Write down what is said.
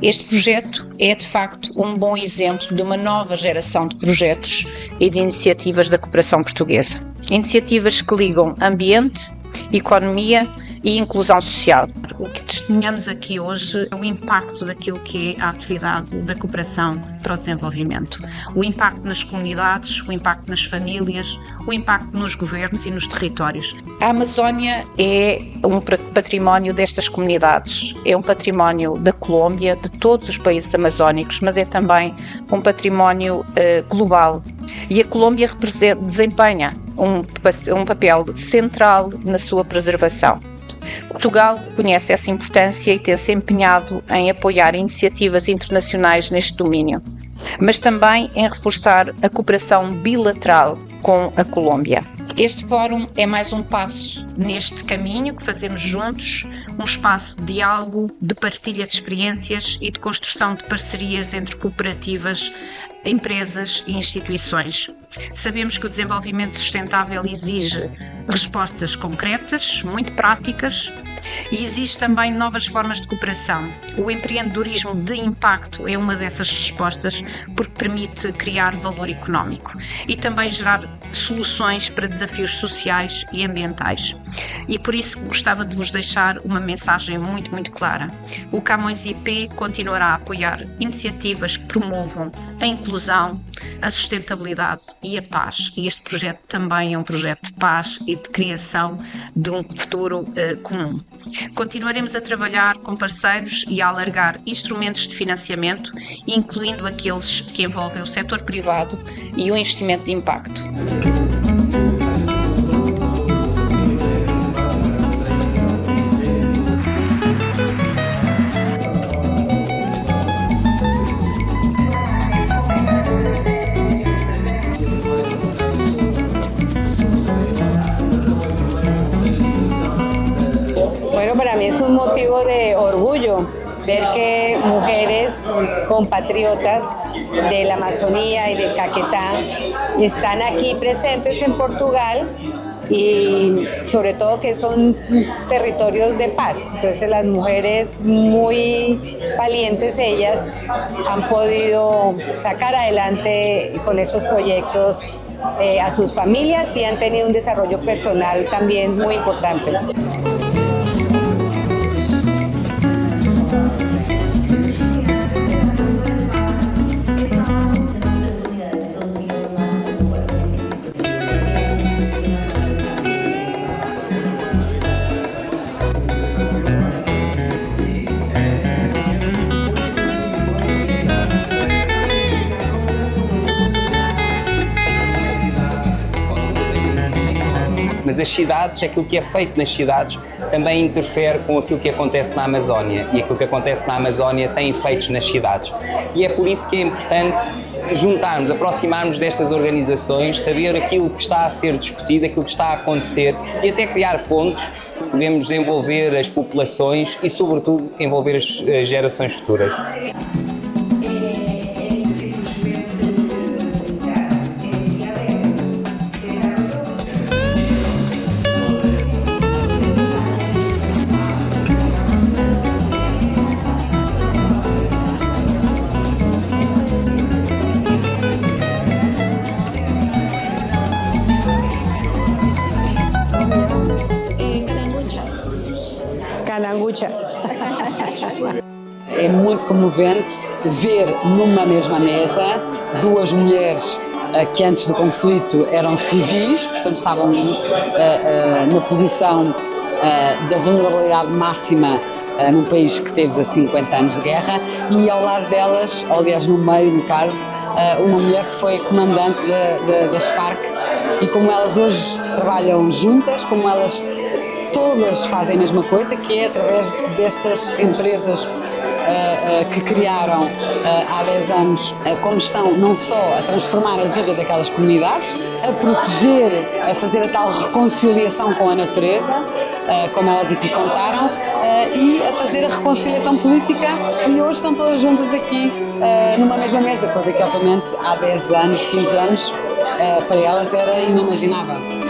Este projeto é, de facto, um bom exemplo de uma nova geração de projetos e de iniciativas da cooperação portuguesa. Iniciativas que ligam ambiente, economia e inclusão social. O que testemunhamos aqui hoje é o impacto daquilo que é a atividade da cooperação para o desenvolvimento. O impacto nas comunidades, o impacto nas famílias, o impacto nos governos e nos territórios. A Amazónia é um património destas comunidades, é um património da Colômbia, de todos os países amazónicos, mas é também um património global. E a Colômbia desempenha um papel central na sua preservação. Portugal conhece essa importância e tem-se empenhado em apoiar iniciativas internacionais neste domínio, mas também em reforçar a cooperação bilateral com a Colômbia. Este fórum é mais um passo neste caminho que fazemos juntos, um espaço de diálogo, de partilha de experiências e de construção de parcerias entre cooperativas, empresas e instituições. Sabemos que o desenvolvimento sustentável exige respostas concretas, muito práticas, e exige também novas formas de cooperação. O empreendedorismo de impacto é uma dessas respostas, porque permite criar valor económico e também gerar soluções para desafios sociais e ambientais. E por isso gostava de vos deixar uma mensagem muito, muito clara. O Camões IP continuará a apoiar iniciativas que promovam a inclusão, a sustentabilidade e a paz. E este projeto também é um projeto de paz e de criação de um futuro comum. Continuaremos a trabalhar com parceiros e a alargar instrumentos de financiamento, incluindo aqueles que envolvem o setor privado e o investimento de impacto. Bueno, para mí es un motivo de orgullo ver que mujeres compatriotas de la Amazonía y de Caquetá están aquí presentes en Portugal y sobre todo que son territorios de paz. Entonces las mujeres muy valientes, ellas han podido sacar adelante con estos proyectos a sus familias y han tenido un desarrollo personal también muy importante. Mas as cidades, aquilo que é feito nas cidades, também interfere com aquilo que acontece na Amazónia. E aquilo que acontece na Amazónia tem efeitos nas cidades. E é por isso que é importante juntarmos, aproximarmos destas organizações, saber aquilo que está a ser discutido, aquilo que está a acontecer e até criar pontos. Podemos envolver as populações e, sobretudo, envolver as gerações futuras. Canangucha. É muito comovente ver numa mesma mesa duas mulheres que antes do conflito eram civis, portanto estavam na posição da vulnerabilidade máxima num país que teve 50 anos de guerra, e ao lado delas, aliás no meio no caso, uma mulher que foi comandante das Farc, e como elas hoje trabalham juntas, como elas todas fazem a mesma coisa, que é através destas empresas que criaram há 10 anos, como estão não só a transformar a vida daquelas comunidades, a proteger, a fazer a tal reconciliação com a natureza, como elas aqui contaram, e a fazer a reconciliação política, e hoje estão todas juntas aqui numa mesma mesa, coisa que obviamente há 10 anos, 15 anos, para elas era inimaginável.